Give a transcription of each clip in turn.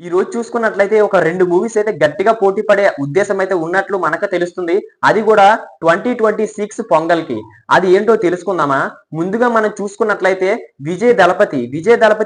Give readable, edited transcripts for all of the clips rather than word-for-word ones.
ఈ రోజు చూసుకున్నట్లయితే ఒక 2 మూవీస్ అయితే గట్టిగా పోటీ పడే ఉద్దేశం అయితే ఉన్నట్లు మనకు తెలుస్తుంది. అది కూడా 2026 పొంగల్‌కి. అది ఏంటో తెలుసుకుందామా? ముందుగా మనం చూసుకున్నట్లయితే విజయ్ దళపతి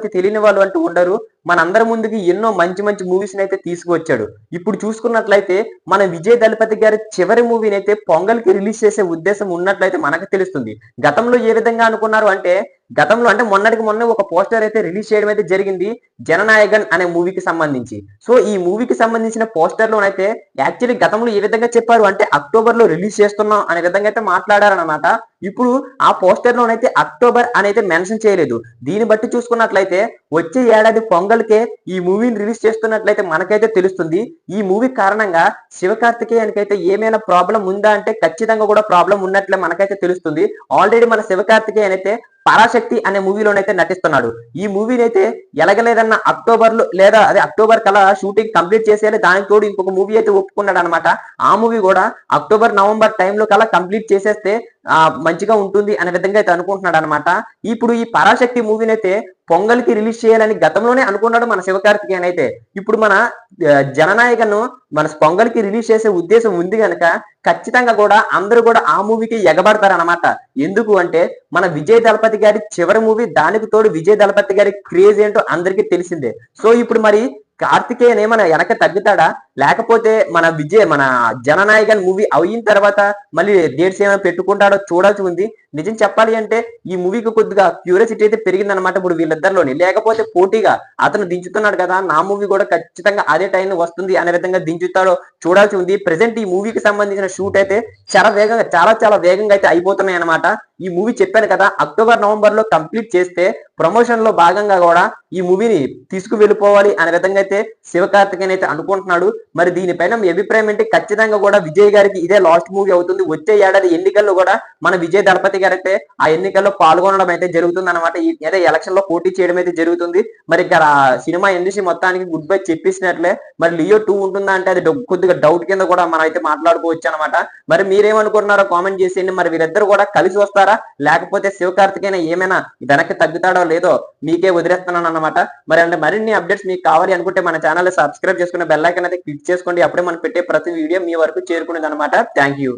తెలియని వాళ్ళు అంటూ ఉండరు. మనందరి ముందుకి ఎన్నో మంచి మంచి మూవీస్‌నైతే తీసుకువచ్చాడు. ఇప్పుడు చూసుకున్నట్లయితే మన విజయ్ దళపతి గారి చివరి మూవీనైతే పొంగల్‌కి రిలీజ్ చేసే ఉద్దేశం ఉన్నట్లయితే మనకు తెలుస్తుంది. గతంలో ఏ విధంగా అనుకున్నారు అంటే గతంలో అంటే మొన్నటికి మొన్నే ఒక పోస్టర్ అయితే రిలీజ్ చేయడం అయితే జరిగింది. 'జననాయగన్' అనే మూవీకి సంబంధించి. సో, ఈ మూవీకి సంబంధించిన పోస్టర్‌లోనైతే యాక్చువల్లీ గతంలో ఏ విధంగా చెప్పారు అంటే అక్టోబర్‌లో రిలీజ్ చేస్తున్నాం అనే విధంగా అయితే మాట్లాడారనమాట. ఇప్పుడు ఆ పోస్టర్‌లోనైతే అక్టోబర్ అనైతే మెన్షన్ చేయలేదు. దీన్ని బట్టి చూసుకున్నట్లయితే వచ్చే ఏడాది పొంగల్‌కే ఈ మూవీని రిలీజ్ చేస్తున్నట్లయితే మనకైతే తెలుస్తుంది. ఈ మూవీ కారణంగా శివకార్తికేయన్‌కైతే ఏమైనా ప్రాబ్లమ్ ఉందా అంటే ఖచ్చితంగా కూడా ప్రాబ్లమ్ ఉన్నట్లే మనకైతే తెలుస్తుంది. ఆల్రెడీ మన శివకార్తికేయన్ అయితే 'పరాశక్తి' అనే మూవీలోనైతే నటిస్తున్నాడు. ఈ మూవీనైతే ఎలాగలేదన్నా అక్టోబర్‌లో లేదా అదే అక్టోబర్ కల్లా షూటింగ్ కంప్లీట్ చేసేయాలి. దానికి తోడు ఇంకొక మూవీ అయితే ఒప్పుకున్నాడనమాట. ఆ మూవీ కూడా అక్టోబర్, నవంబర్ టైంలో కల్లా కంప్లీట్ చేసేస్తే మంచిగా ఉంటుంది అనే విధంగా అయితే అనుకుంటున్నాడనమాట. ఇప్పుడు ఈ 'పరాశక్తి' మూవీనైతే పొంగల్‌కి రిలీజ్ చేయాలని గతంలోనే అనుకున్నాడు మన శివకార్తికేయన్ అయితే. ఇప్పుడు మన 'జననాయకను' మన పొంగల్‌కి రిలీజ్ చేసే ఉద్దేశం ఉంది గనక ఖచ్చితంగా కూడా అందరూ కూడా ఆ మూవీకి ఎగబడతారనమాట. ఎందుకు అంటే మన విజయ్ దళపతి గారి చివరి మూవీ దానికి తోడు విజయ్ దళపతి గారి క్రేజ్ ఏంటో అందరికీ తెలిసిందే. సో ఇప్పుడు మరి కార్తికేయన్ ఏమన్నా వెనక తగ్గుతాడా? లేకపోతే మన 'జననాయకన్' మూవీ అయిన తర్వాత మళ్ళీ డేట్స్ ఏమైనా పెట్టుకుంటాడో చూడాల్సి ఉంది. నిజం చెప్పాలి అంటే ఈ మూవీకి కొద్దిగా క్యూరియాసిటీ అయితే పెరిగిందనమాట ఇప్పుడు వీళ్ళిద్దరిలోని. లేకపోతే పోటీగా అతను దించుతున్నాడు కదా! నా మూవీ కూడా ఖచ్చితంగా అదే టైంలో వస్తుంది అనే విధంగా దించుతాడో చూడాల్సి ఉంది. ప్రెజెంట్ ఈ మూవీకి సంబంధించిన షూట్ అయితే చాలా వేగంగా అయితే అయిపోతున్నాయన్నమాట. ఈ మూవీ చెప్పాను కదా! అక్టోబర్, నవంబర్‌లో కంప్లీట్ చేస్తే ప్రమోషన్‌లో భాగంగా గూడా ఈ మూవీని తీసుకువెళ్ళిపోవాలి అనే విధంగా అయితే శివకార్తికేయన్ అయితే అనుకుంటున్నాడు. మరి దీనిపైన మీ అభిప్రాయం ఏంటి? ఖచ్చితంగా కూడా విజయ్ గారికి ఇదే లాస్ట్ మూవీ అవుతుంది. వచ్చే ఏడాది ఎన్నికల్లో గూడా మన విజయ్ దళపతి గారైతే ఆ ఎన్నికల్లో పాల్గొనడం అయితే జరుగుతుందన్నమాట. అదే ఎలక్షన్‌లో పోటీ చేయడం అయితే జరుగుతుంది. మరి ఇక్కడ సినిమా ఇండస్ట్రీ మొత్తానికి గుడ్ బై చెప్పేసినట్లే. మరి 'లియో 2' ఉంటుందా అంటే అది కొద్దిగా డౌట్ కింద కూడా మనం అయితే మాట్లాడుకోవచ్చనమాట. మరి మీరేమనుకుంటున్నారో కామెంట్ చేసేయండి. మరి వీరిద్దరు కూడా కలిసి వస్తారా? లేకపోతే శివకార్తికేయన్ ఏమైనా వెనక్కి తగ్గుతాడో లేదో మీకే వదిలేస్తున్నానన్నమాట. మరి అంటే మరిన్ని అప్డేట్స్ మీకు కావాలి అనుకుంటే మన ఛానెల్‌ని సబ్స్క్రైబ్ చేసుకుని బెల్ ఐకాన్ అయితే క్లిక్ చేసుకోండి. అప్పుడే మనం పెట్టే ప్రతి వీడియో మీ వరకు చేరుకునేదన్నమాట. Thank you.